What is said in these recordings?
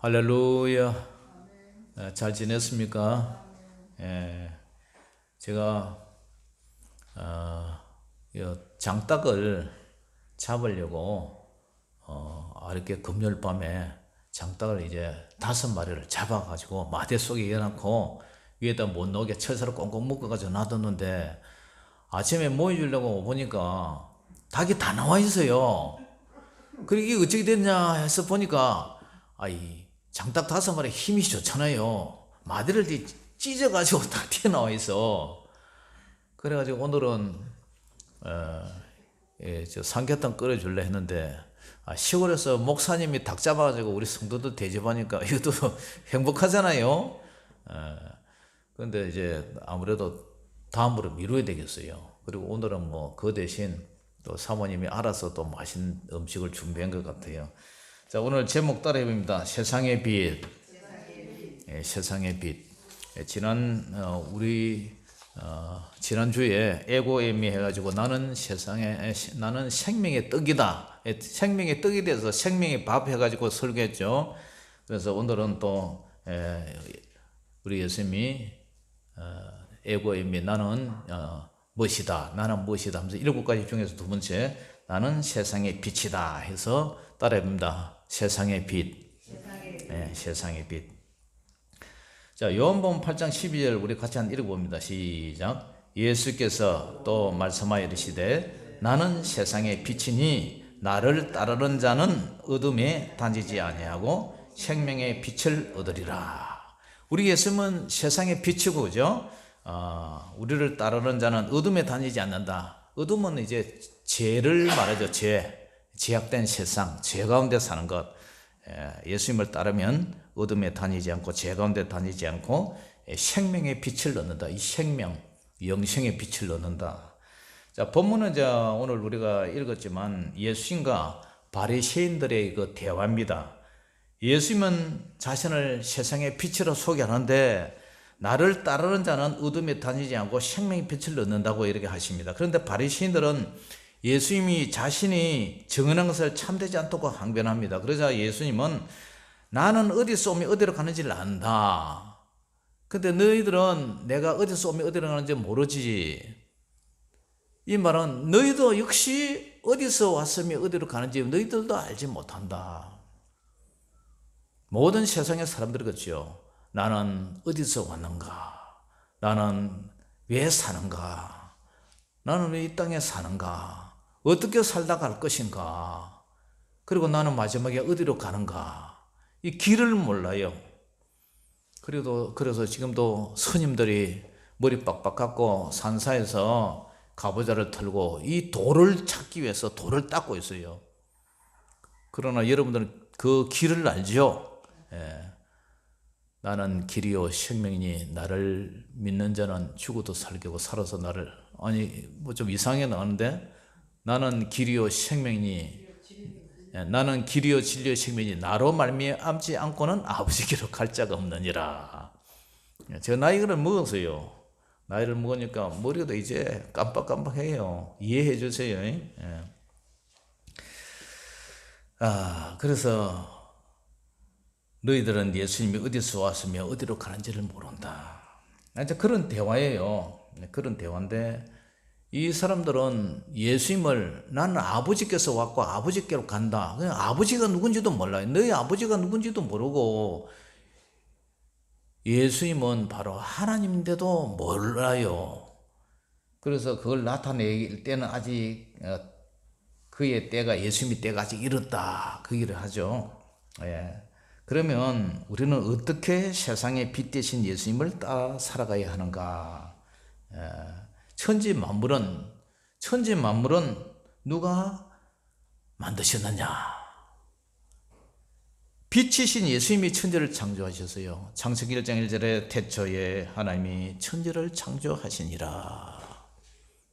할렐루야. 잘 지냈습니까? 제가 장닭을 잡으려고 이렇게 금요일 밤에 장닭을 이제 5마리를 잡아가지고 마대 속에 넣어놓고 위에다 못 나오게 철사를 꽁꽁 묶어가지고 놔뒀는데 아침에 모여주려고 보니까 닭이 다 나와 있어요. 그리고 이게 어떻게 됐냐 해서 보니까 이 장닭 5마리 힘이 좋잖아요. 마디를 찢어가지고 다 튀어나와 있어. 그래가지고 오늘은 저 삼계탕 끓여줄래 했는데 시골에서 목사님이 닭 잡아가지고 우리 성도들 대접하니까 이것도 행복하잖아요. 그런데 이제 아무래도 다음으로 미뤄야 되겠어요. 그리고 오늘은 뭐 그 대신 또 사모님이 알아서 또 맛있는 음식을 준비한 것 같아요. 자, 오늘 제목 따라 해봅니다. 세상의 빛. 세상의 빛. 지난주에 에고에미 해가지고 나는 생명의 떡이다. 생명의 떡이 돼서 생명의 밥 해가지고 설교했죠. 그래서 오늘은 또 우리 예수님이 에고에미 나는 무엇이다. 나는 무엇이다 하면서 7가지 중에서 두 번째 나는 세상의 빛이다 해서 따라해봅니다. 세상의 빛. 세상의 빛. 자, 요한복음 8장 12절 우리 같이 한번 읽어봅니다. 시작. 예수께서 또 말씀하여 이르시되 나는 세상의 빛이니 나를 따르는 자는 어둠에 다니지 아니하고 생명의 빛을 얻으리라. 우리 예수님은 세상의 빛이고, 그죠? 우리를 따르는 자는 어둠에 다니지 않는다. 어둠은 이제 죄를 말하죠. 죄악된 세상, 죄 가운데 사는 것. 예수님을 따르면 어둠에 다니지 않고 죄 가운데 다니지 않고 생명의 빛을 얻는다. 이 생명, 영생의 빛을 얻는다. 자, 본문은 오늘 우리가 읽었지만 예수님과 바리새인들의 그 대화입니다. 예수님은 자신을 세상의 빛으로 소개하는데 나를 따르는 자는 어둠에 다니지 않고 생명의 빛을 얻는다고 이렇게 하십니다. 그런데 바리새인들은 예수님이 자신이 증언한 것을 참되지 않다고 항변합니다. 그러자 예수님은 나는 어디서 오면 어디로 가는지를 안다. 근데 너희들은 내가 어디서 오면 어디로 가는지 모르지. 이 말은 너희도 역시 어디서 왔으면 어디로 가는지 너희들도 알지 못한다. 모든 세상의 사람들이 그렇죠. 나는 어디서 왔는가? 나는 왜 사는가? 나는 왜 이 땅에 사는가? 어떻게 살다 갈 것인가? 그리고 나는 마지막에 어디로 가는가? 이 길을 몰라요. 그래서 지금도 스님들이 머리 빡빡 깎고 산사에서 가부좌를 털고 이 돌을 찾기 위해서 돌을 닦고 있어요. 그러나 여러분들은 그 길을 알죠? 나는 길이요 생명이니 나를 믿는 자는 죽어도 살게고 살아서 나를, 아니 뭐 좀 이상하게 나오는데, 나는 길이요 생명이니 나는 길이요 진리요 생명이니 나로 말미암지 않고는 아버지께로 갈 자가 없느니라. 제가 나이를 먹었어요. 나이를 먹으니까 머리도 이제 깜빡깜빡해요. 이해해 주세요. 그래서 너희들은 예수님이 어디서 왔으며 어디로 가는지를 모른다. 이제 그런 대화예요. 그런 대화인데 이 사람들은 예수님을 나는 아버지께서 왔고 아버지께로 간다. 그냥 아버지가 누군지도 몰라요. 너희 아버지가 누군지도 모르고 예수님은 바로 하나님인데도 몰라요. 그래서 그걸 나타낼 때는 아직 그의 때가, 예수님의 때가 아직 이렇다. 그 얘기를 하죠. 그러면 우리는 어떻게 세상의 빛 대신 예수님을 따라 살아가야 하는가? 천지 만물은 누가 만드셨느냐? 빛이신 예수님이 천지를 창조하셨어요. 창세기 1장 1절에 태초에 하나님이 천지를 창조하시니라.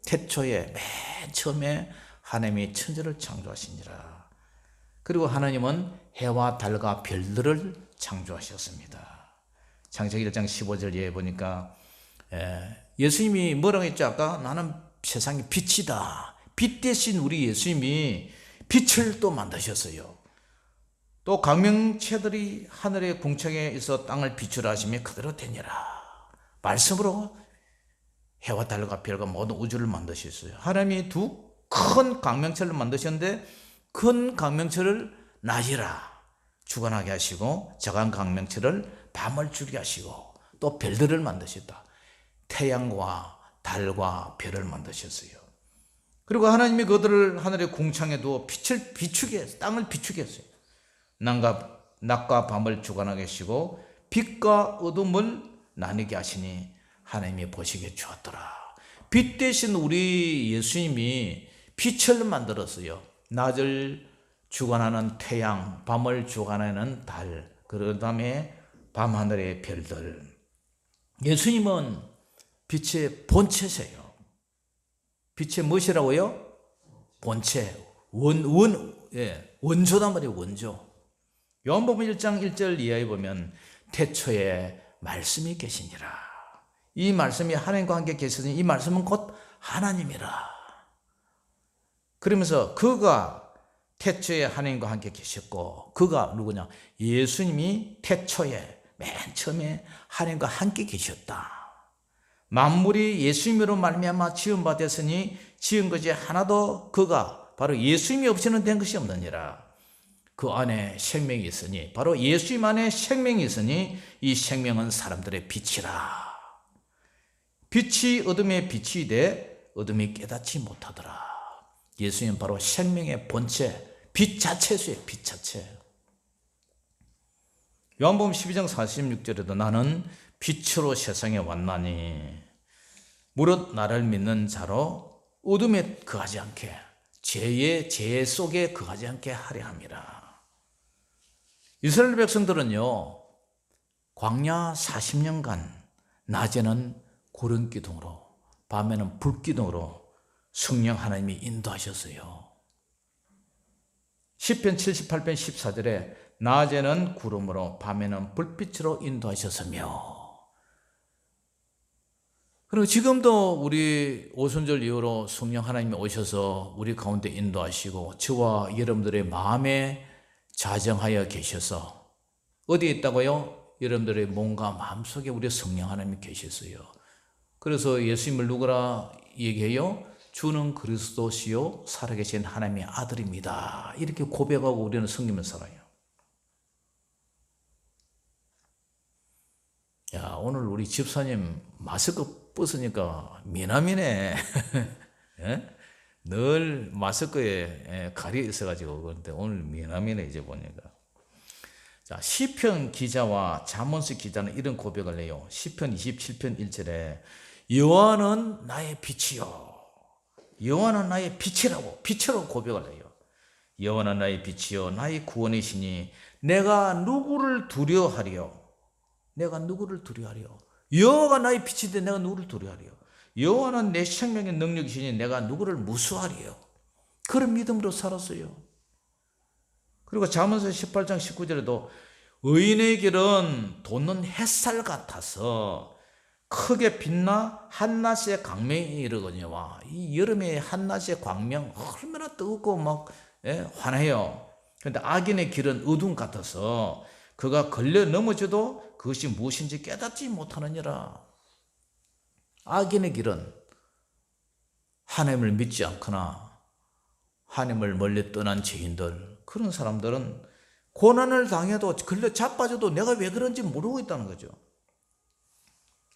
태초에 맨 처음에 하나님이 천지를 창조하시니라. 그리고 하나님은 해와 달과 별들을 창조하셨습니다. 창세기 1장 15절에 보니까 예수님이 뭐라고 했죠? 아까 나는 세상의 빛이다. 빛 대신 우리 예수님이 빛을 또 만드셨어요. 또 광명체들이 하늘의 궁창에 있어 땅을 비추라 하시며 그대로 되니라. 말씀으로 해와 달과 별과 모든 우주를 만드셨어요. 하나님이 두 큰 광명체를 만드셨는데 큰 광명체를 낮이라 주관하게 하시고 작은 광명체를 밤을 주게 하시고 또 별들을 만드셨다. 태양과 달과 별을 만드셨어요. 그리고 하나님이 그들을 하늘의 궁창에 두어 빛을 비추게 했어요. 땅을 비추게 했어요. 낮과 밤을 주관하게 하시고 빛과 어둠을 나뉘게 하시니 하나님이 보시기에 좋았더라. 빛 대신 우리 예수님이 빛을 만들었어요. 낮을 주관하는 태양, 밤을 주관하는 달, 그 다음에 밤하늘의 별들. 예수님은 빛의 본체세요. 빛의 무엇이라고요? 본체, 원조단 말이에요. 원조. 요한복음 1장 1절 이하에 보면 태초에 말씀이 계시니라. 이 말씀이 하나님과 함께 계시니 이 말씀은 곧 하나님이라. 그러면서 그가 태초에 하나님과 함께 계셨고 그가 누구냐? 예수님이 태초에 맨 처음에 하나님과 함께 계셨다. 만물이 예수님으로 말미암아 지은 바 됐으니 지은 것이 하나도 그가 바로 예수님이 없이는 된 것이 없느니라. 그 안에 생명이 있으니 바로 예수님 안에 생명이 있으니 이 생명은 사람들의 빛이라. 빛이 어둠에 빛이 돼 어둠이 깨닫지 못하더라. 예수님은 바로 생명의 본체, 빛 자체수예요. 빛 자체. 요한복음 12장 46절에도 나는 빛으로 세상에 왔나니 무릇 나를 믿는 자로 어둠에 거하지 않게 죄 속에 거하지 않게 하려 함이라. 이스라엘 백성들은요 광야 40년간 낮에는 구름기둥으로 밤에는 불기둥으로 성령 하나님이 인도하셨어요. 시편 78편 14절에 낮에는 구름으로 밤에는 불빛으로 인도하셨으며 그리고 지금도 우리 오순절 이후로 성령 하나님이 오셔서 우리 가운데 인도하시고 저와 여러분들의 마음에 자정하여 계셔서 어디에 있다고요? 여러분들의 몸과 마음속에 우리 성령 하나님이 계셨어요. 그래서 예수님을 누구라 얘기해요? 주는 그리스도시요 살아계신 하나님의 아들입니다. 이렇게 고백하고 우리는 성령을 살아요. 야, 오늘 우리 집사님 마스크 벗으니까 미남이네. 예? 늘 마스크에 가려 있어가지고 그런데 오늘 미남이네 이제 보니까. 자, 시편 기자와 잠언스 기자는 이런 고백을 해요. 시편 27편 1절에 여호와는 나의 빛이요. 여호와는 나의 빛이라고 빛으로 고백을 해요. 여호와는 나의 빛이요 나의 구원이시니 내가 누구를 두려워하리요? 내가 누구를 두려워하리요? 여호와가 나의 빛인데 내가 누구를 두려워하리요? 여호와는 내 생명의 능력이시니 내가 누구를 무수하리요? 그런 믿음으로 살았어요. 그리고 잠언서 18장 19절에도 의인의 길은 돋는 햇살 같아서 크게 빛나 한낮의 광명이 이르거니와. 이 여름의 한낮의 광명 얼마나 뜨겁고 막 환해요. 그런데 악인의 길은 어둠 같아서 그가 걸려 넘어져도 그것이 무엇인지 깨닫지 못하느니라. 악인의 길은 하나님을 믿지 않거나 하나님을 멀리 떠난 죄인들, 그런 사람들은 고난을 당해도 걸려 자빠져도 내가 왜 그런지 모르고 있다는 거죠.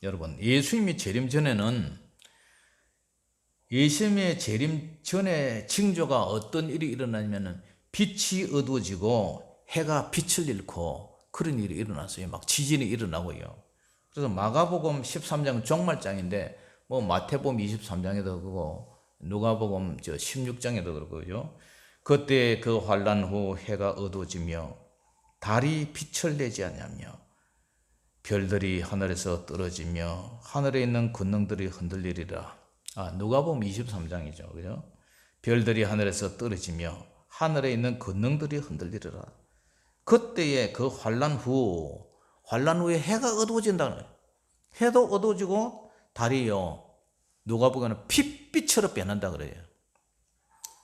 여러분, 예수님이 재림 전에는 예수님의 재림 전에 징조가 어떤 일이 일어나냐면 빛이 어두워지고 해가 빛을 잃고 그런 일이 일어났어요. 막 지진이 일어나고요. 그래서 마가복음 13장 종말장인데 뭐 마태복음 23장에도 그러고 누가복음 16장에도 그러고요. 그때 그 환난 후 해가 어두워지며 달이 빛을 내지 않냐며 별들이 하늘에서 떨어지며 하늘에 있는 권능들이 흔들리리라. 누가복음 23장이죠. 그죠? 별들이 하늘에서 떨어지며 하늘에 있는 권능들이 흔들리리라. 그때에 그 환난 후에 해가 어두워진다는 거예요. 해도 어두워지고 달이요. 누가복음은 핏빛으로 변한다 그래요.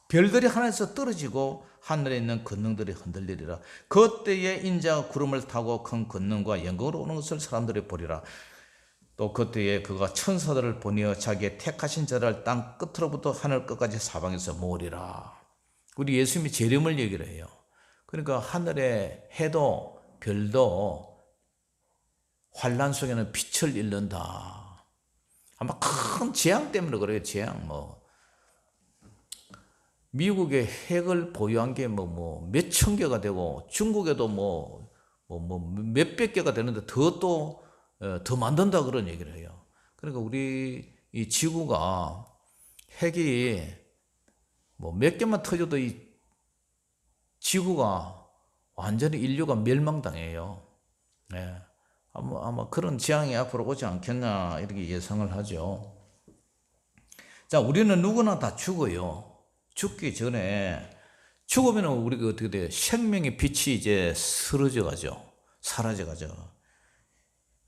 별들이 하늘에서 떨어지고 하늘에 있는 권능들이 흔들리리라. 그때에 인자가 구름을 타고 큰 권능과 영광으로 오는 것을 사람들이 보리라. 또 그때에 그가 천사들을 보내어 자기의 택하신 자를 땅 끝으로부터 하늘 끝까지 사방에서 모으리라. 우리 예수님이 재림을 얘기를 해요. 그러니까 하늘의 해도 별도 환란 속에는 빛을 잃는다. 아마 큰 재앙 때문에 그래요. 재앙 미국의 핵을 보유한 게 몇천 개가 되고 중국에도 몇백 개가 되는데 더 만든다 그런 얘기를 해요. 그러니까 우리 이 지구가 핵이 몇 개만 터져도 이 지구가 완전히 인류가 멸망당해요. 예. 아마 그런 재앙이 앞으로 오지 않겠나 이렇게 예상을 하죠. 자, 우리는 누구나 다 죽어요. 죽기 전에 죽으면 우리가 어떻게 돼요? 생명의 빛이 이제 사라져 가죠.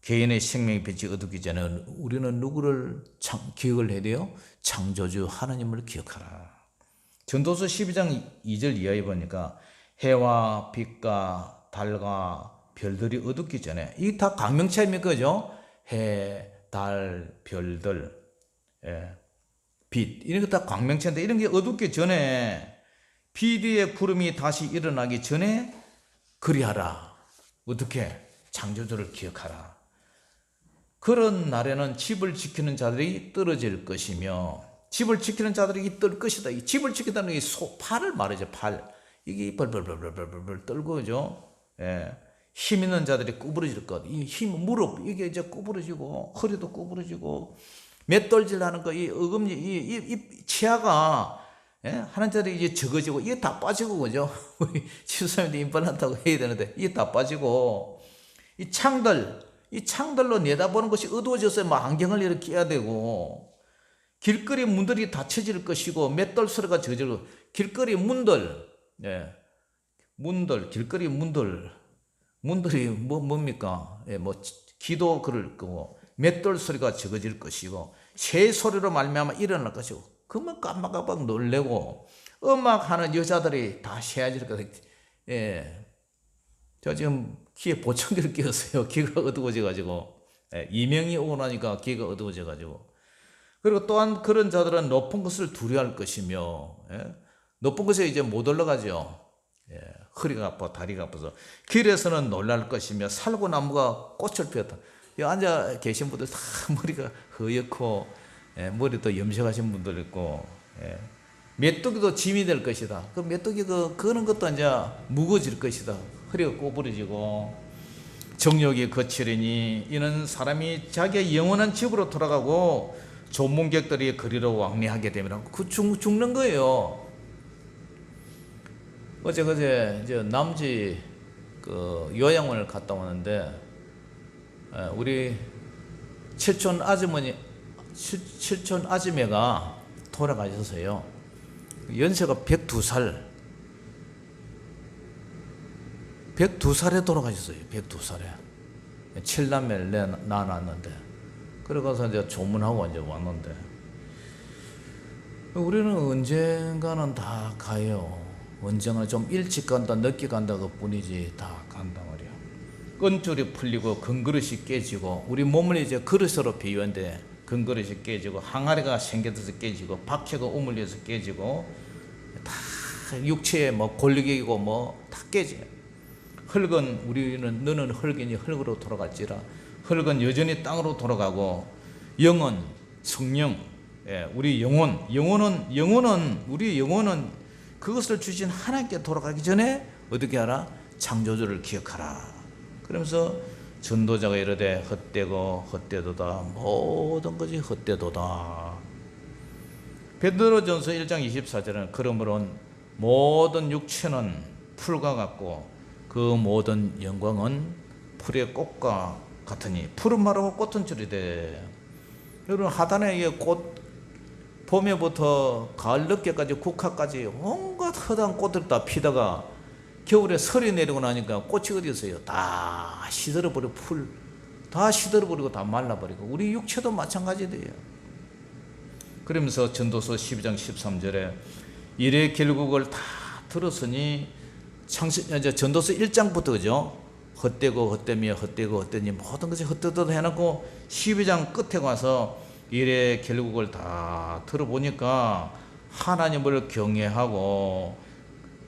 개인의 생명의 빛이 어둡기 전에 우리는 누구를 기억을 해야 돼요? 창조주 하나님을 기억하라. 전도서 12장 2절 이하에 보니까 해와 빛과 달과 별들이 어둡기 전에, 이게 다 광명체입니까? 그죠? 해, 달, 별들, 빛, 이런 거 다 광명체인데 이런 게 어둡기 전에 빛 위에 구름이 다시 일어나기 전에 그리하라. 어떻게? 창조주를 기억하라. 그런 날에는 집을 지키는 자들이 떨어질 것이며, 집을 지키는 자들이 뜰 것이다. 이 집을 지키다는 게 팔을 말이죠. 팔. 이게 벌벌벌벌벌벌 떨고, 그죠? 힘 있는 자들이 구부러질 것. 이 힘, 무릎, 이게 이제 구부러지고, 허리도 구부러지고, 맷돌질 하는 거, 이 어금니, 이 치아가, 하는 자들이 이제 적어지고, 이게 다 빠지고, 그죠? 우리 치수사님도 임플란트하고 해야 되는데, 이게 다 빠지고, 이 창들로 내다보는 것이 어두워져서 안경을 이렇게 끼야 되고, 길거리 문들이 닫혀질 것이고, 맷돌 소리가 젖어지고, 길거리 문들, 길거리 문들이 뭡니까? 기도 그럴 거고, 맷돌 소리가 적어질 것이고, 새 소리로 말미암아 일어날 것이고, 그만 깜빡깜빡 놀래고, 음악하는 여자들이 다 새야질 거다. 저 지금 귀에 보청기를 끼웠어요. 귀가 어두워져가지고. 이명이 오고 나니까 귀가 어두워져가지고. 그리고 또한 그런 자들은 높은 것을 두려워할 것이며, 높은 것에 이제 못 올라가죠. 허리가 아파, 다리가 아파서. 길에서는 놀랄 것이며, 살구나무가 꽃을 피웠다. 여기 앉아 계신 분들 다 머리가 허옇고, 머리도 염색하신 분들 있고, 메뚜기도 짐이 될 것이다. 그 메뚜기 그는 것도 이제 무거워질 것이다. 허리가 꼬부러지고, 정욕이 거칠으니 이는 사람이 자기의 영원한 집으로 돌아가고 조문객들이 그리로 왕래하게 되면 죽는 거예요. 어제 이제 남지 요양원을 갔다 오는데, 우리 칠촌 아줌매가 돌아가셨어요. 연세가 102살에 돌아가셨어요. 102살에. 7남매를 낳았는데. 그래가서 이제 조문하고 이제 왔는데, 우리는 언젠가는 다 가요. 언젠가 좀 일찍 간다, 늦게 간다 그 뿐이지 다 간다 말이야. 끈줄이 풀리고 건그릇이 깨지고, 우리 몸을 이제 그릇으로 비유한데, 건그릇이 깨지고, 항아리가 생겨서 깨지고, 박혀가 우물려서 깨지고, 다 육체에 골리기고 다 깨져요. 흙은, 우리는 너는 흙이니 흙으로 돌아갈지라. 흙은 여전히 땅으로 돌아가고, 영은, 성령, 우리 우리 영혼은 그것을 주신 하나님께 돌아가기 전에 어떻게 하라? 창조주를 기억하라. 그러면서 전도자가 이르되 헛되고 헛되도다. 모든 것이 헛되도다. 베드로전서 1장 24절은 그러므로 모든 육체는 풀과 같고 그 모든 영광은 풀의 꽃과 같으니, 풀은 마르고 꽃은 줄이되. 여러분, 하단에 꽃, 봄에부터 가을 늦게까지 국화까지 온갖 허다한 꽃들 다 피다가 겨울에 설이 내리고 나니까 꽃이 어디 있어요? 다 시들어버리고, 풀 다 시들어버리고 다 말라버리고, 우리 육체도 마찬가지돼요. 그러면서 전도서 12장 13절에 일의 결국을 다 들었으니 이제 전도서 1장부터 그죠? 헛되고 헛되며 헛되고 헛되니 모든 것이 헛되도 해놓고 12장 끝에 가서 일의 결국을 다 들어보니까 하나님을 경외하고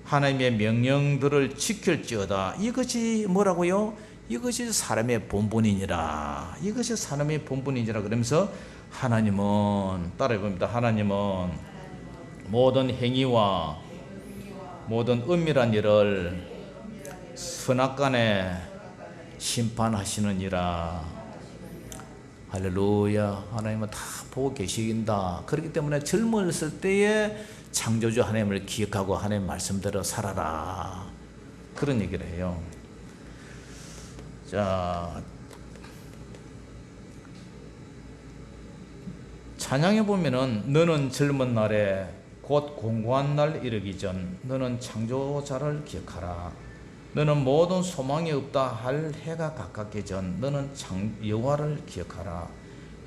하나님의 명령들을 지킬지어다. 이것이 뭐라고요? 이것이 사람의 본분이니라. 이것이 사람의 본분이니라. 그러면서 하나님은 따라해봅니다. 하나님은 모든 행위와 모든 은밀한 일을 선악간에 심판하시느니라. 할렐루야. 하나님은 다 보고 계신다. 그렇기 때문에 젊었을 때에 창조주 하나님을 기억하고 하나님 말씀대로 살아라. 그런 얘기를 해요. 자, 찬양해 보면은 너는 젊은 날에 곧 공고한 날 이르기 전 너는 창조자를 기억하라. 너는 모든 소망이 없다 할 해가 가깝기 전 너는 여호와를 기억하라.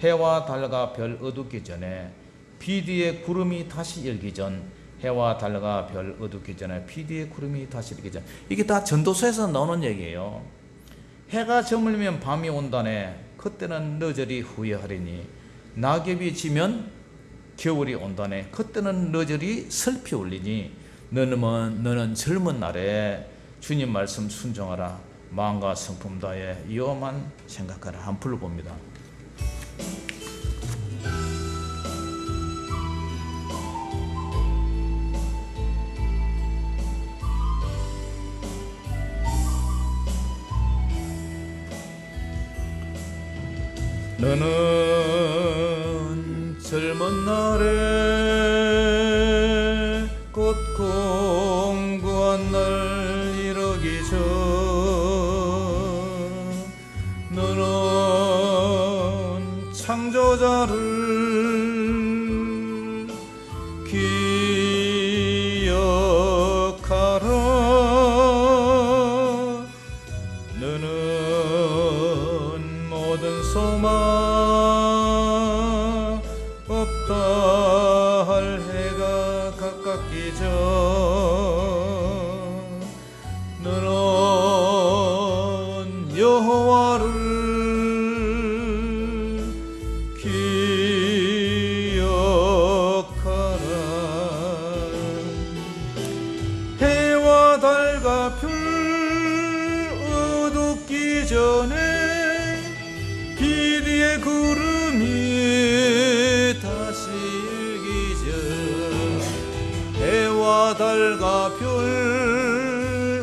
해와 달과 별 어둡기 전에 비 뒤에 구름이 다시 일기 전 해와 달과 별 어둡기 전에 비 뒤에 구름이 다시 일기 전. 이게 다 전도서에서 나오는 얘기예요. 해가 저물면 밤이 온다네. 그때는 너저리 후회하리니 낙엽이 지면 겨울이 온다네. 그때는 너저리 슬피 울리니 너는 젊은 날에 주님 말씀 순종하라. 마음과 성품 다해 여호와만 생각하라. 한 불러봅니다. 너는 젊은 날에 곧 공고한 날 이르기 전 너는 창조자를 기억하라. 너는 모든 소망 없다 할 해가 가깝기 전 너는 여호와를 기억하라. 해와 달과 별 어둡기 전에 비 뒤에 구름이 다시 일기 전 해와 달과 별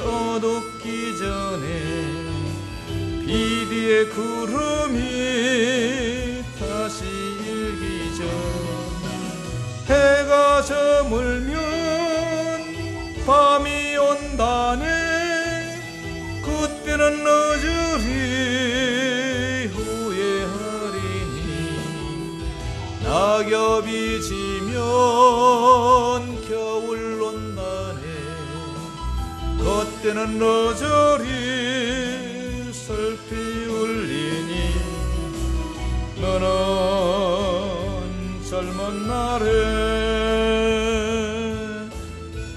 어둡기 전에 비 뒤에 구름이 다시 일기 전 해가 저물면 밤이 온다네. 그때는 너저리 후회하리니 낙엽이 지면 겨울 온다네. 그때는 너저리 슬피 울리니 너는 젊은 날에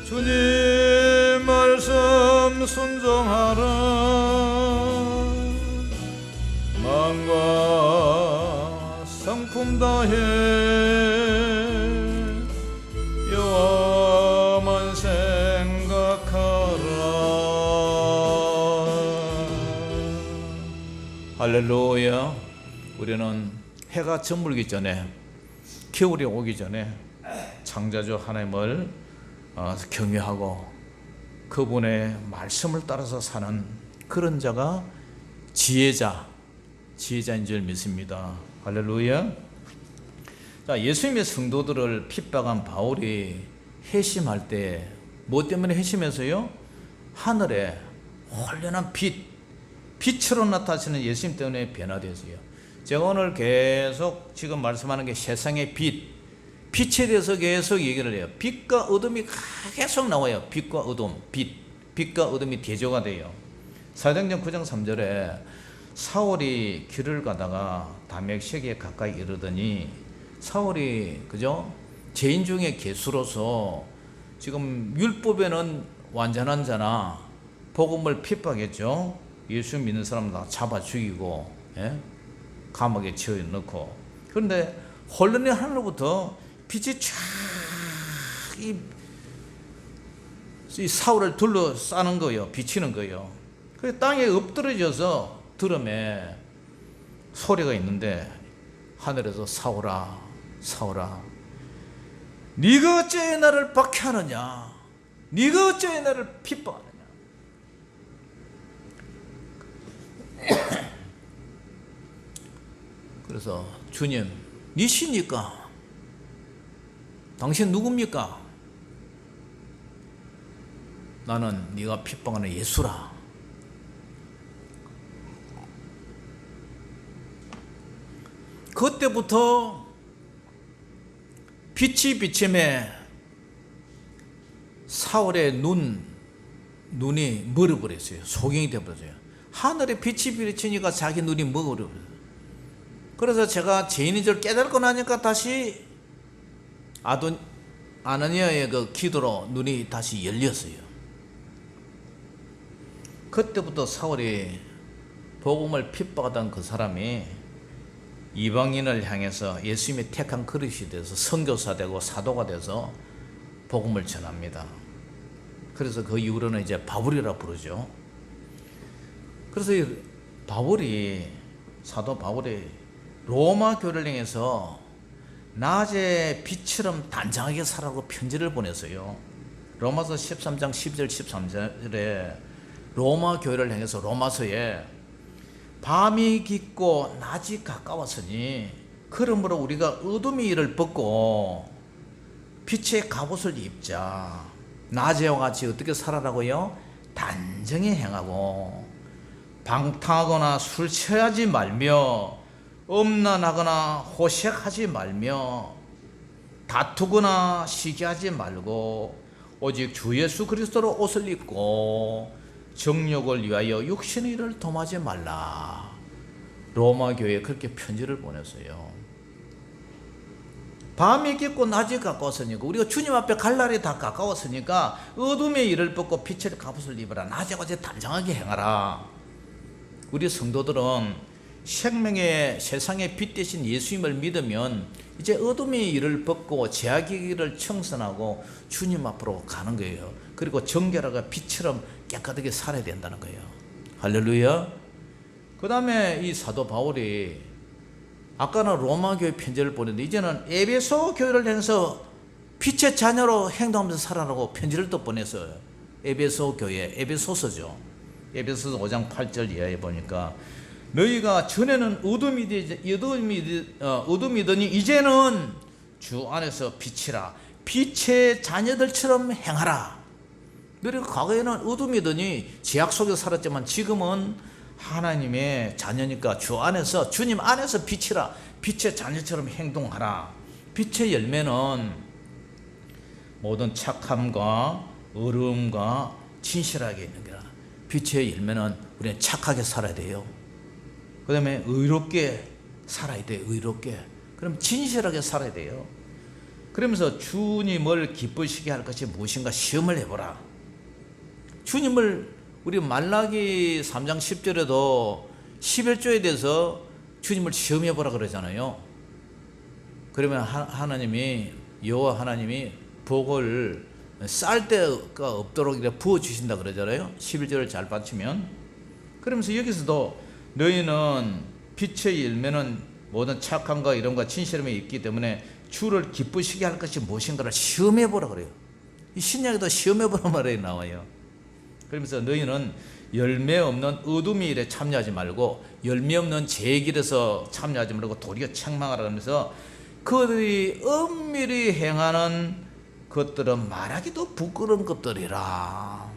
주님 말씀 순종하라. 마음과 성품 다해 여호와만 생각하라. 할렐루야. 우리는 해가 저물기 전에 겨울이 오기 전에 창조주 하나님을 경외하고 그분의 말씀을 따라서 사는 그런 자가 지혜자인 줄 믿습니다. 할렐루야. 자, 예수님의 성도들을 핍박한 바울이 회심할 때 뭐 때문에 회심해서요? 하늘에 환련한 빛으로 나타나시는 예수님 때문에 변화되었어요. 제가 오늘 계속 지금 말씀하는 게 세상의 빛에 대해서 계속 얘기를 해요. 빛과 어둠이 계속 나와요. 빛과 어둠, 빛과 어둠이 대조가 돼요. 사도행전 9장 3절에 사울이 길을 가다가 다메섹에 가까이 이르더니 사울이 그죠? 죄인 중에 괴수로서 지금 율법에는 완전한 자나 복음을 핍박했죠. 예수 믿는 사람 다 잡아 죽이고, 예? 감옥에 치어 넣고. 그런데 혼돈의 하늘로부터 빛이 이 사울을 둘러싸는 거예요. 비치는 거예요. 그래서 땅에 엎드러져서 들음에 소리가 있는데 하늘에서 사울아, 사울아, 네가 어째 나를 박해하느냐? 네가 어째 나를 핍박하느냐? 그래서 주님, 니시니까? 당신 누굽니까? 나는 네가 핍박하는 예수라. 그때부터 빛이 비침에 사울의 눈이 멀어버렸어요. 소경이 되어버렸어요. 하늘에 빛이 비치니까 자기 눈이 멀어버렸어요. 그래서 제가 죄인인 줄 깨닫고 나니까 다시 아나니아의 그 기도로 눈이 다시 열렸어요. 그때부터 사울이 복음을 핍박하던 그 사람이 이방인을 향해서 예수님이 택한 그릇이 돼서 선교사 되고 사도가 돼서 복음을 전합니다. 그래서 그 이후로는 이제 바울이라 부르죠. 그래서 이 사도 바울이 로마 교회를 향해서 낮에 빛처럼 단장하게 살라고 편지를 보냈어요. 로마서 13장 12절 13절에 로마 교회를 향해서 로마서에 밤이 깊고 낮이 가까웠으니 그러므로 우리가 어둠의 일을 벗고 빛의 갑옷을 입자. 낮에와 같이 어떻게 살아라고요? 단정히 행하고 방탕하거나 술 취하지 말며 음란하거나 호색하지 말며 다투거나 시기하지 말고 오직 주 예수 그리스도로 옷을 입고 정욕을 위하여 육신의 일을 dom하지 말라. 로마 교회에 그렇게 편지를 보냈어요. 밤이 깊고 낮이 가까웠으니까 우리가 주님 앞에 갈 날이 다 가까웠으니까 어둠의 일을 벗고 빛의 갑옷을 입어라. 낮에 같이 단정하게 행하라. 우리 성도들은 생명의 세상의 빛 대신 예수님을 믿으면 이제 어둠의 일을 벗고 죄악의 길을 청산하고 주님 앞으로 가는 거예요. 그리고 정결하고 빛처럼 깨끗하게 살아야 된다는 거예요. 할렐루야. 그 다음에 이 사도 바울이 아까는 로마 교회 편지를 보냈는데 이제는 에베소 교회를 향해서 빛의 자녀로 행동하면서 살아라고 편지를 또 보냈어요. 에베소 교회, 에베소서죠. 에베소서 5장 8절 이하에 보니까 너희가 전에는 어둠이더니 이제는 주 안에서 빛이라. 빛의 자녀들처럼 행하라. 너희가 과거에는 어둠이더니 죄악 속에서 살았지만 지금은 하나님의 자녀니까 주 안에서, 주님 안에서 빛이라. 빛의 자녀처럼 행동하라. 빛의 열매는 모든 착함과 어려움과 진실하게 있는 거라. 빛의 열매는 우리는 착하게 살아야 돼요. 그 다음에 의롭게 살아야 돼요. 의롭게. 그럼 진실하게 살아야 돼요. 그러면서 주님을 기쁘시게 할 것이 무엇인가 시험을 해보라. 주님을 우리 말라기 3장 10절에도 11조에 대해서 주님을 시험해보라 그러잖아요. 그러면 하나님이, 여호와 하나님이 복을 쌀 데가 없도록 부어주신다 그러잖아요. 11절을 잘 받치면. 그러면서 여기서도 너희는 빛의 열매는 모든 착함과 이름과 진실함이 있기 때문에 주를 기쁘시게 할 것이 무엇인가를 시험해보라 그래요. 이 신약에도 시험해보라 말이 나와요. 그러면서 너희는 열매 없는 어둠의 일에 참여하지 말고 열매 없는 죄의 길에서 참여하지 말고 도리어 책망하라 하면서 그들이 엄밀히 행하는 것들은 말하기도 부끄러운 것들이라.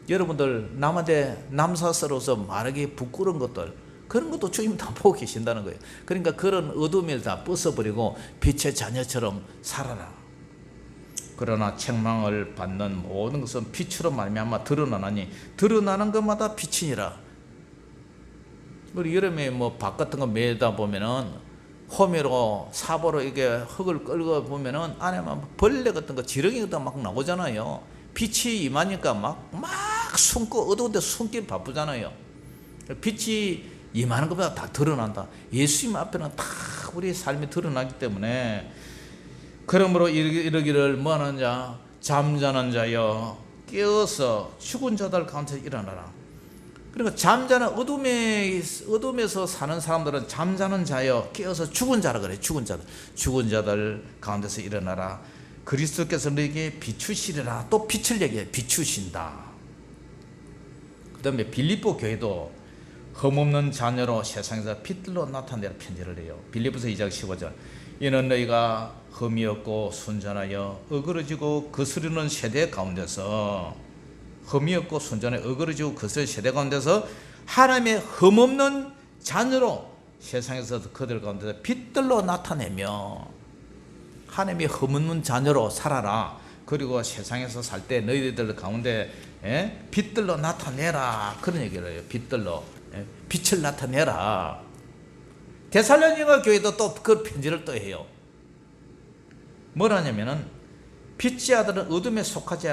여러분들 남한테 남사스러워서 말하기 부끄러운 것들, 그런 것도 주님 다 보고 계신다는 거예요. 그러니까 그런 어둠을 다 벗어버리고 빛의 자녀처럼 살아라. 그러나 책망을 받는 모든 것은 빛으로 말미암아 드러나나니 드러나는 것마다 빛이니라. 우리 여름에 뭐 밭 같은 거 매다 보면은 호미로 사보로 이게 흙을 끌고 보면은 안에 막 벌레 같은 거 지렁이 같은 거 막 나오잖아요. 빛이 임하니까 막 숨고 어두운 데 숨기 바쁘잖아요. 빛이 임하는 것보다 다 드러난다. 예수님 앞에는 다 우리의 삶이 드러나기 때문에, 그러므로 이르기를 뭐하는 자, 잠자는 자여 깨어서 죽은 자들 가운데 일어나라. 그러니까 잠자는 어둠에서 사는 사람들은 잠자는 자여 깨어서 죽은 자라 그래. 죽은 자들 가운데서 일어나라. 그리스도께서 너에게 비추시리라. 또 빛을 얘기해. 비추신다. 그 다음에 빌립보 교회도 흠없는 자녀로 세상에서 빛들로 나타내라 편지를 해요. 빌립보서 2장 15절. 이는 너희가 흠이 없고 순전하여 어그러지고 거스르는 세대 가운데서, 흠이 없고 순전하여 어그러지고 거스르는 세대 가운데서 하나님의 흠없는 자녀로 세상에서 그들 가운데서 빛들로 나타내며, 하나님의 흠없는 자녀로 살아라. 그리고 세상에서 살 때 너희들 가운데 빛들로 나타내라. 그런 얘기를 해요. 빛들로 빛을 나타내라. 데살로니가 교회도 또 그 편지를 또 해요. 뭐라냐면은 빛의 아들은 어둠에 속하지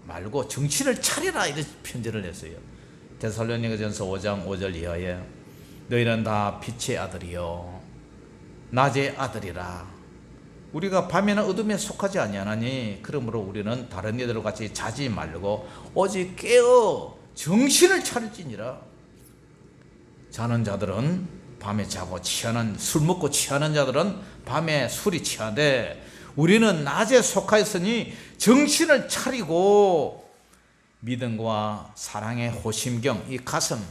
말고 정신을 차리라, 이런 편지를 했어요. 데살로니가전서 5장 5절 이하에 너희는 다 빛의 아들이요 낮의 아들이라. 우리가 밤에는 어둠에 속하지 아니하나니 그러므로 우리는 다른 이들과 같이 자지 말고 오직 깨어 정신을 차릴지니라. 자는 자들은 밤에 자고 술 먹고 취하는 자들은 밤에 술이 취하되 우리는 낮에 속하였으니 정신을 차리고 믿음과 사랑의 호심경, 이 가슴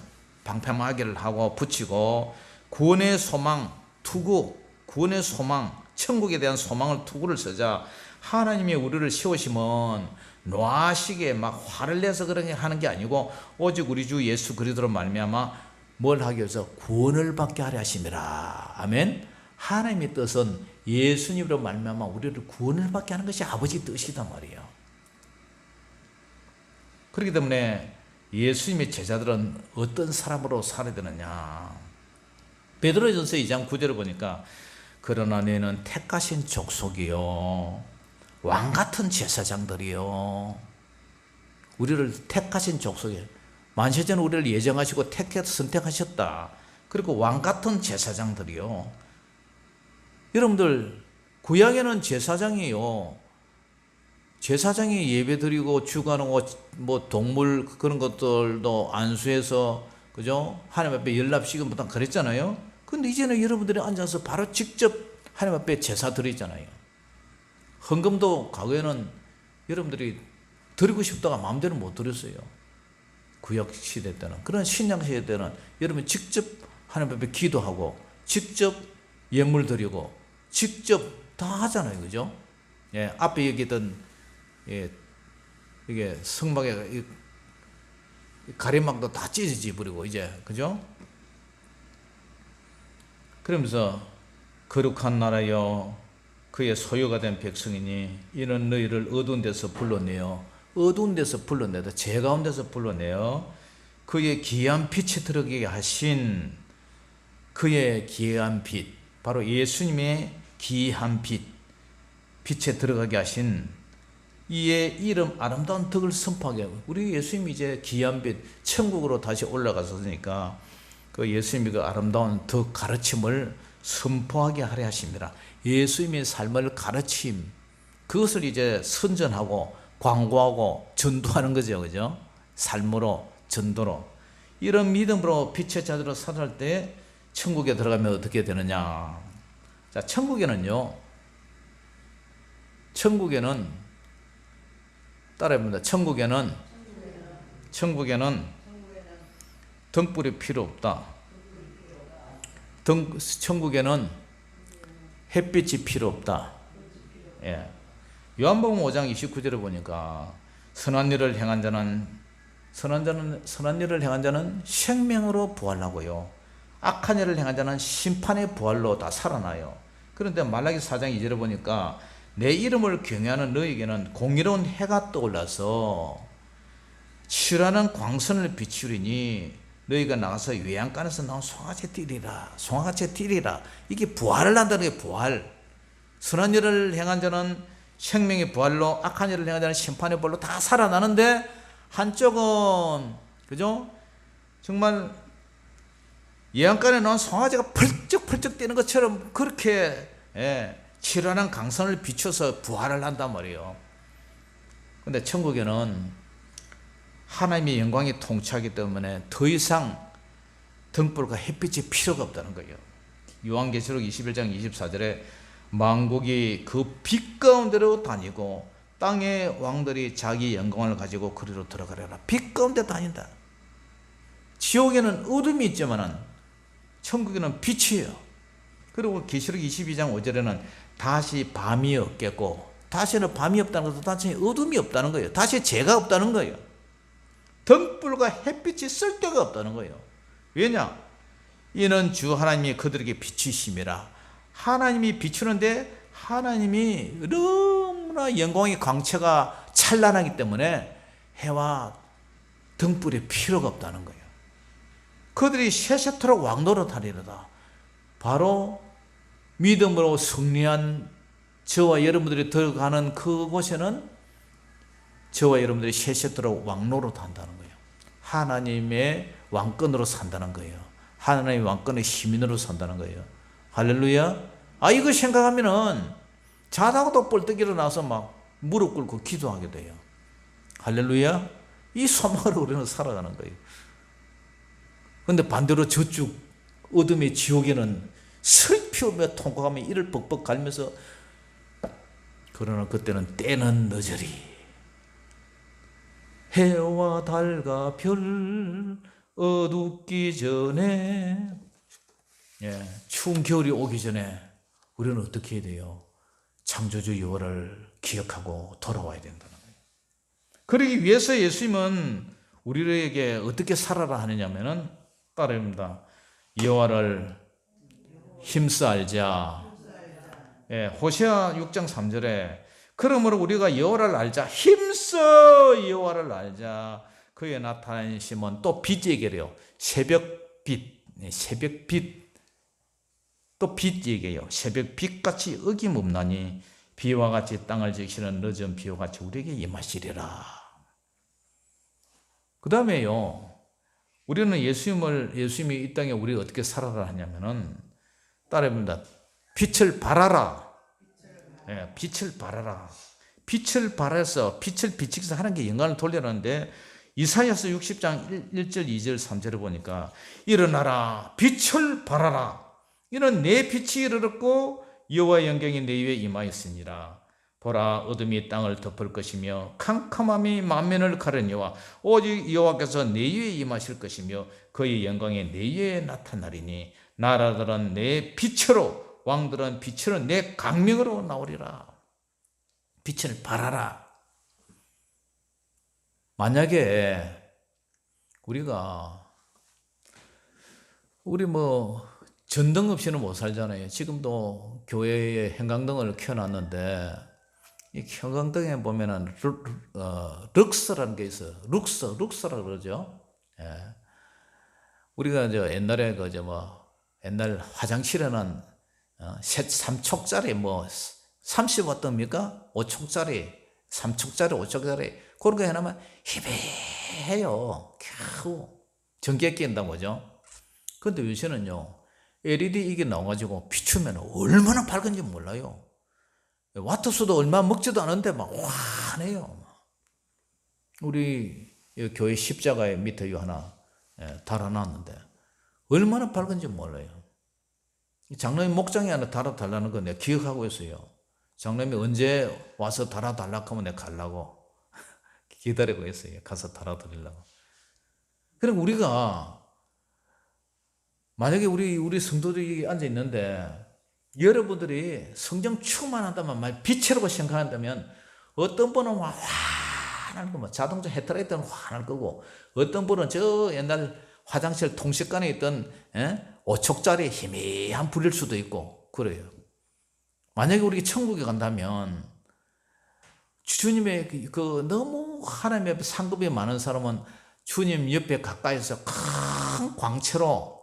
방패막이를 하고 붙이고 구원의 소망 투구, 구원의 소망, 천국에 대한 소망을 투구를 쓰자. 하나님이 우리를 세우시면 노하시게 막 화를 내서 그런 게 하는 게 아니고 오직 우리 주 예수 그리스도로 말미암아 뭘 하기 위해서 구원을 받게 하려 하심이라. 아멘. 하나님의 뜻은 예수님으로 말미암아 우리를 구원을 받게 하는 것이 아버지 뜻이단 말이에요. 그렇기 때문에 예수님의 제자들은 어떤 사람으로 살아야 되느냐. 베드로전서 2장 9절을 보니까 그러나 너희는 택하신 족속이요 왕같은 제사장들이요. 우리를 택하신 족속이에요. 만세전 우리를 예정하시고 택해서 선택하셨다. 그리고 왕같은 제사장들이요. 여러분들 구약에는 제사장이요, 제사장이 예배드리고 주관하고 뭐 동물 그런 것들도 안수해서 그죠? 하나님 앞에 연납시금부터 그랬잖아요. 근데 이제는 여러분들이 앉아서 바로 직접 하나님 앞에 제사 드리잖아요. 헌금도 과거에는 여러분들이 드리고 싶다가 마음대로 못 드렸어요. 구약 시대 때는. 그런 신약 시대 때는 여러분 직접 하나님 앞에 기도하고 직접 예물 드리고 직접 다 하잖아요. 그죠? 예, 앞에 얘기했던 이게 성막에 가림막도 다 찢어지 버리고 이제 그죠? 그러면서 거룩한 나라여 그의 소유가 된 백성이니 이는 너희를 어두운 데서 불러내어, 어두운 데서 불러내다, 제 가운데서 불러내어 그의 기이한 빛에 들어가게 하신, 그의 기이한 빛, 바로 예수님의 기이한 빛, 빛에 들어가게 하신 이의 이름 아름다운 덕을 선포하게 하고, 우리 예수님이 이제 기이한 빛 천국으로 다시 올라가셨으니까 그 예수님이 그 아름다운 덕 가르침을 선포하게 하려 하십니다. 예수님의 삶을 가르침, 그것을 이제 선전하고 광고하고 전도하는 거죠. 그죠? 삶으로, 전도로. 이런 믿음으로 빛의 자들로 살아갈 때 천국에 들어가면 어떻게 되느냐. 자, 천국에는 따라해봅니다. 천국에는 등불이 필요 없다. 천국에는 햇빛이 필요 없다. 예. 요한복음 5장 29절을 보니까 선한 일을 행한 자는 생명으로 부활하고요, 악한 일을 행한 자는 심판의 부활로 다 살아나요. 그런데 말라기 4장 2절을 보니까 내 이름을 경외하는 너에게는 공의로운 해가 떠올라서 치열한 광선을 비추리니 너희가 나가서 외양간에서 나온 송아지 띠리라. 송아지 띠리라. 이게 부활을 한다는 게 부활. 선한 일을 행한 자는 생명의 부활로, 악한 일을 행한 자는 심판의 부활로 다 살아나는데, 한쪽은 그죠? 정말 예언간에 나온 송아지가 펄쩍펄쩍 뛰는 것처럼 그렇게 치열한 강선을 비춰서 부활을 한단 말이에요. 근데 천국에는 하나님의 영광이 통치하기 때문에 더 이상 등불과 햇빛이 필요가 없다는 거예요. 요한계시록 21장 24절에 만국이 그 빛 가운데로 다니고 땅의 왕들이 자기 영광을 가지고 그리로 들어가려라. 빛 가운데 다닌다. 지옥에는 어둠이 있지만은 천국에는 빛이에요. 그리고 계시록 22장 5절에는 다시 밤이 없겠고, 다시는 밤이 없다는 것도 다시 어둠이 없다는 거예요. 다시 죄가 없다는 거예요. 등불과 햇빛이 쓸 데가 없다는 거예요. 왜냐? 이는 주 하나님이 그들에게 비추심이라. 하나님이 비추는데 하나님이 너무나 영광의 광채가 찬란하기 때문에 해와 등불이 필요가 없다는 거예요. 그들이 세세토록 왕노릇하리로다. 바로 믿음으로 승리한 저와 여러분들이 들어가는 그곳에는 저와 여러분들이 세세토록 왕노릇한다는 거예요. 하나님의 왕권으로 산다는 거예요. 하나님의 왕권의 시민으로 산다는 거예요. 할렐루야. 이거 생각하면은 자다가도 뻘떡 일어나서 막 무릎 꿇고 기도하게 돼요. 할렐루야. 이 소망으로 우리는 살아가는 거예요. 근데 반대로 저쪽 어둠의 지옥에는 슬피우며 통곡하며 이를 벅벅 갈면서, 그러나 그때는 때는 늦으리. 해와 달과 별 어둡기 전에, 추운 겨울이 오기 전에 우리는 어떻게 해야 돼요? 창조주 여호와를 기억하고 돌아와야 된다는 거예요. 그러기 위해서 예수님은 우리에게 어떻게 살아라 하느냐면은 따라합니다. 여호와를 힘써 알자. 호세아 6장 3절에 그러므로 우리가 여호와를 알자. 힘써 여호와를 알자. 그의 나타나심은 또 빛 얘기해요. 새벽빛, 새벽빛. 또 빛 얘기해요. 새벽빛같이 어김없나니 비와 같이 땅을 적시는 늦은 비와 같이 우리에게 임하시리라. 그 다음에요. 우리는 예수님이 이 땅에 우리 어떻게 살아라 하냐면은, 따라합니다. 빛을 발하라. 빛을 발하라. 빛을 발해서, 빛을 비치기서 하나님께 영광을 돌리라는데, 이사야서 60장 1절, 2절, 3절을 보니까, 일어나라, 빛을 발하라. 이는 내 빛이 이르렀고 여호와의 영광이 내 위에 임하였으니라. 보라, 어둠이 땅을 덮을 것이며 캄캄함이 만면을 가르니와 오직 여호와께서 내 위에 임하실 것이며 그의 영광이 내 위에 나타나리니 나라들은 내 빛으로, 왕들은 빛으로, 내 강명으로 나오리라. 빛을 발하라. 만약에 우리 전등 없이는 못 살잖아요. 지금도 교회에 형광등을 켜놨는데, 이 형광등에 보면은 럭스라는 게 있어요. 룩스라 그러죠. 우리가 옛날에 옛날 화장실에는 3촉짜리 30W입니까? 5촉짜리, 3촉짜리, 5촉짜리 그런 거 해놓으면 희비해요. 겨우 전기에 낀다고 그죠? 근데 요새는요, LED 이게 나와가지고 비추면 얼마나 밝은지 몰라요. 와트수도 얼마 먹지도 않은데 막 환해요. 우리 교회 십자가에 밑에 하나 달아놨는데 얼마나 밝은지 몰라요. 장로님 목장에 하나 달아달라는 거 내가 기억하고 있어요. 장로님이 언제 와서 달아달라고 하면 내가 가려고 기다리고 있어요. 가서 달아드리려고. 그럼 우리가 만약에 우리 성도들이 앉아 있는데 여러분들이 성령 충만한다면, 빛이라고 생각한다면, 어떤 분은 환할 거고, 자동차 헤드라이트는 환할 거고, 어떤 분은 저 옛날 화장실 통식관에 있던 5촉짜리 희미한 불일 수도 있고 그래요. 만약에 우리 천국에 간다면 주님의 너무 하나님의 상급이 많은 사람은 주님 옆에 가까이서 큰 광채로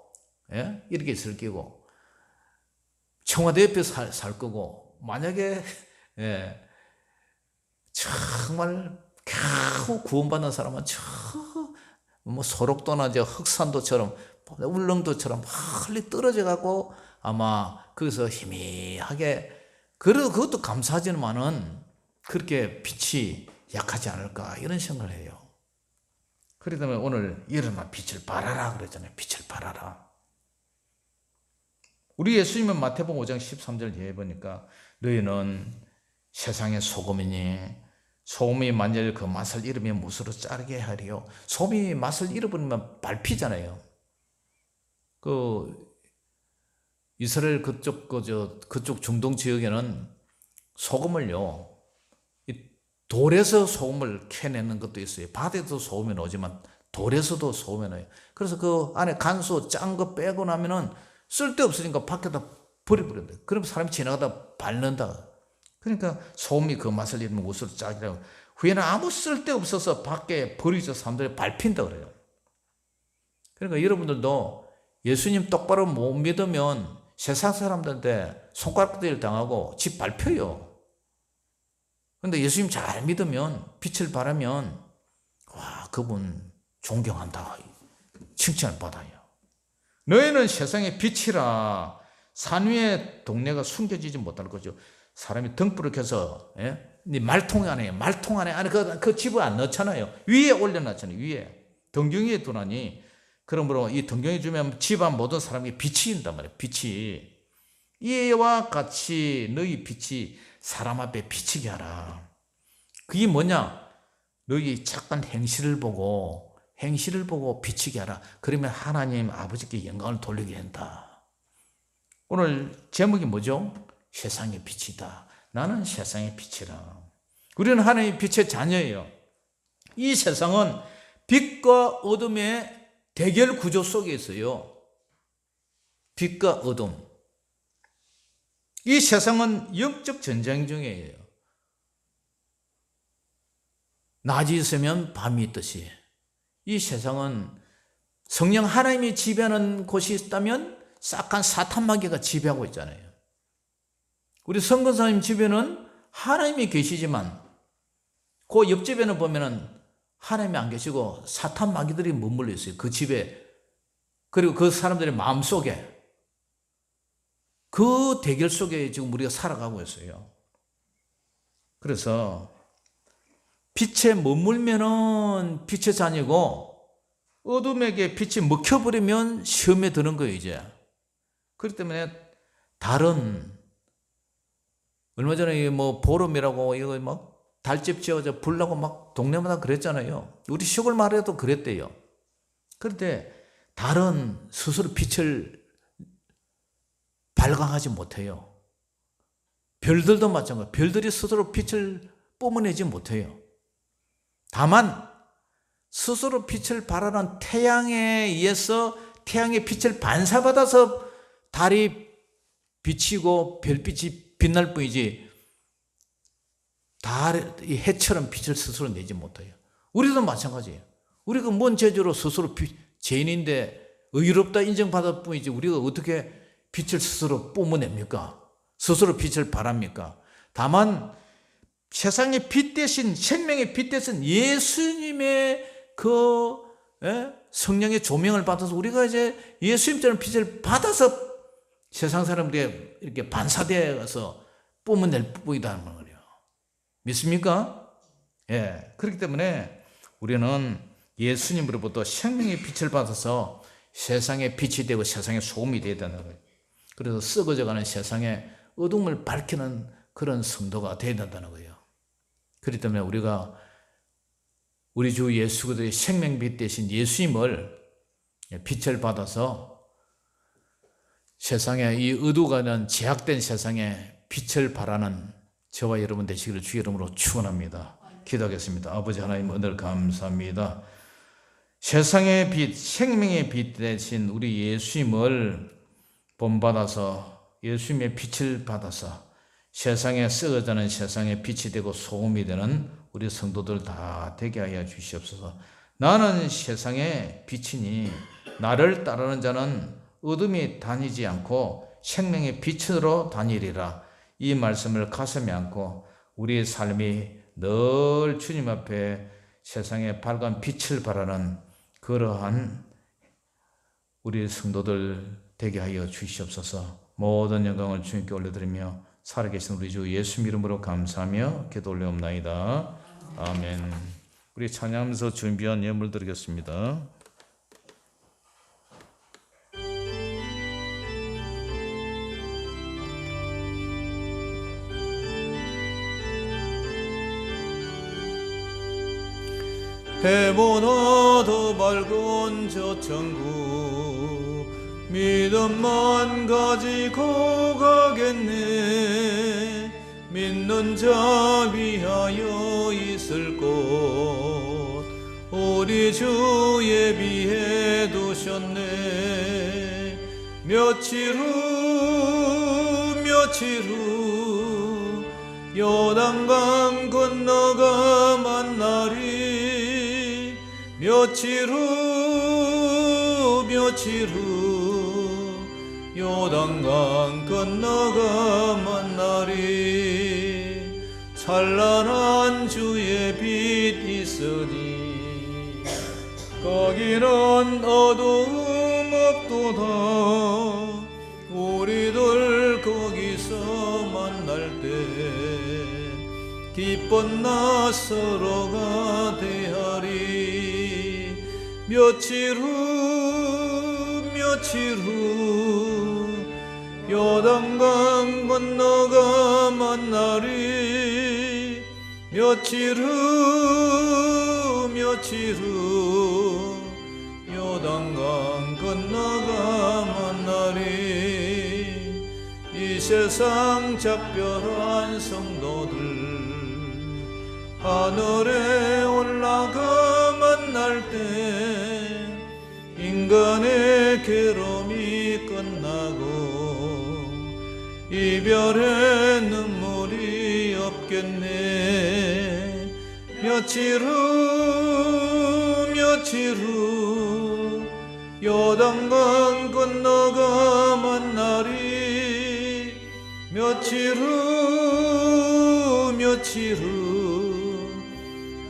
이렇게 있을 끼고 청와대 옆에 살 거고 만약에 정말 겨우 구원받는 사람은 뭐 소록도나 흑산도처럼 울릉도처럼 멀리 떨어져 갖고 아마 거기서 희미하게 그것도 감사하지만은 그렇게 빛이 약하지 않을까 이런 생각을 해요. 그렇기 때문에 오늘 일어나 빛을 발하라 그랬잖아요. 빛을 발하라. 우리 예수님은 마태복음 5장 13절 뒤에 보니까 너희는 세상의 소금이니 소금이 만일 그 맛을 잃으면 무엇으로 자르게 하리요. 소금이 맛을 잃어버리면 밟히잖아요. 이스라엘 그쪽 중동 지역에는 소금을요, 돌에서 소금을 캐내는 것도 있어요. 밭에도 소금이 나오지만 돌에서도 소금이 나요. 그래서 그 안에 간수 짠 거 빼고 나면은 쓸데없으니까 밖에다 버려버린다. 그럼 사람이 지나가다 밟는다. 그러니까 소금이 그 맛을 잃으면 무엇으로 짜기라고. 후에는 아무 쓸데없어서 밖에 버리죠. 사람들이 밟힌다 그래요. 그러니까 여러분들도 예수님 똑바로 못 믿으면 세상 사람들한테 손가락질 당하고 집 밟혀요. 그런데 예수님 잘 믿으면 빛을 발하면 와 그분 존경한다. 칭찬을 받아요. 너희는 세상의 빛이라. 산 위에 동네가 숨겨지지 못할 거죠. 사람이 등불을 켜서 네 말통 안에 그 집을 안 넣잖아요. 위에 올려놨잖아요. 위에 등경 위에 두나니 그러므로 이 등경이 주면 집안 모든 사람이 빛이 인단 말이에요. 빛이 이와 같이 너희 빛이 사람 앞에 비치게 하라. 그게 뭐냐? 너희 착한 행실을 보고 비치게 하라. 그러면 하나님 아버지께 영광을 돌리게 한다. 오늘 제목이 뭐죠? 세상의 빛이다. 나는 세상의 빛이라. 우리는 하나님의 빛의 자녀예요. 이 세상은 빛과 어둠의 대결 구조 속에 있어요. 빛과 어둠. 이 세상은 영적 전쟁 중이에요. 낮이 있으면 밤이 있듯이 이 세상은 성령 하나님이 지배하는 곳이 있다면 싹한 사탄 마귀가 지배하고 있잖아요. 우리 선교사님 집에는 하나님이 계시지만 그 옆집에는 보면은 하나님이 안 계시고 사탄 마귀들이 머물러 있어요. 그 집에. 그리고 그 사람들의 마음속에. 그 대결 속에 지금 우리가 살아가고 있어요. 그래서 빛에 머물면은 빛의 자녀고 어둠에게 빛이 먹혀버리면 시험에 드는 거예요, 이제. 그렇기 때문에 얼마 전에 뭐 보름이라고 이거 막 달집 지어서 불나고 막 동네마다 그랬잖아요. 우리 시골 마을에도 그랬대요. 그런데 달은 스스로 빛을 발광하지 못해요. 별들도 마찬가지예요. 별들이 스스로 빛을 뿜어내지 못해요. 다만 스스로 빛을 발하는 태양에 의해서 태양의 빛을 반사받아서 달이 비치고 별빛이 빛날 뿐이지 이 해처럼 빛을 스스로 내지 못해요. 우리도 마찬가지예요. 우리가 뭔 재주로 스스로 죄인인데 의롭다 인정받을 뿐이지 우리가 어떻게 빛을 스스로 뿜어냅니까? 스스로 빛을 발합니까? 다만 세상의 빛 대신 생명의 빛 대신 예수님의 성령의 조명을 받아서 우리가 이제 예수님처럼 빛을 받아서 세상 사람들이 이렇게 반사되어서 뿜어낼 뿐이라는 거예요. 믿습니까? 예. 그렇기 때문에 우리는 예수님으로부터 생명의 빛을 받아서 세상의 빛이 되고 세상의 소금이 되어야 된다는 거예요. 그래서 썩어져가는 세상의 어둠을 밝히는 그런 성도가 되어야 된다는 거예요. 그렇기 때문에 우리가 우리 주 예수 그리스도의 생명빛 대신 예수님을 빛을 받아서 세상에 이 어두워가는 제약된 세상에 빛을 발하는 저와 여러분 되시기를 주의 이름으로 축원합니다. 기도하겠습니다. 아버지 하나님 은혜를 감사합니다. 세상의 빛, 생명의 빛 대신 우리 예수님을 본받아서 예수님의 빛을 받아서 세상에 썩어가는 세상의 빛이 되고 소금이 되는 우리 성도들 다 되게 하여 주시옵소서. 나는 세상의 빛이니 나를 따르는 자는 어둠이 다니지 않고 생명의 빛으로 다니리라. 이 말씀을 가슴에 안고 우리의 삶이 늘 주님 앞에 세상에 밝은 빛을 발하는 그러한 우리 성도들 되게 하여 주시옵소서. 모든 영광을 주님께 올려드리며 살아계신 우리 주 예수 이름으로 감사하며 기도 올려옵나이다. 아멘. 우리 찬양하면서 준비한 예물 드리겠습니다. 해보다 더 밝은 저 천국 믿음만 가지고 가겠네. 믿는 자 위하여 있을 곳 우리 주 예비해 두셨네. 며칠 후 요단강 건너가 만나리. 며칠 후 요단강 건너가 만나리. 찬란한 주의 빛 있으니 거기는 어두움 없도다. 우리들 거기서 만날 때 기쁜 나 서로가 대하리. 며칠 후 요단강 건너가 만나리. 며칠 후 요단강 건너가 만나리. 이 세상 작별한 성도들 하늘에 올라가 만날 때 인간의 괴로움이 끝나고 이별의 눈물이 없겠네. 며칠 후 요단강 건너가 만나리. 며칠 후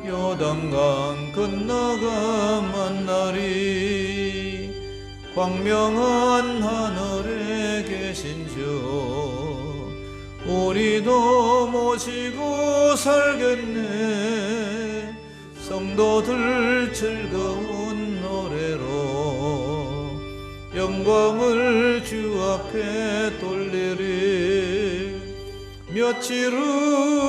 요단강 건너가 만나리. 광명한 하늘에 계신 주 우리도 모시고 살겠네. 성도들 즐거운 노래로 영광을 주 앞에 돌리리. 며칠 후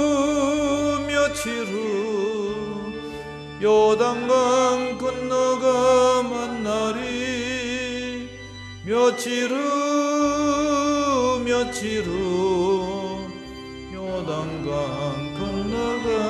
요단강 건너가 만나리. 며칠 후 요단강 건너가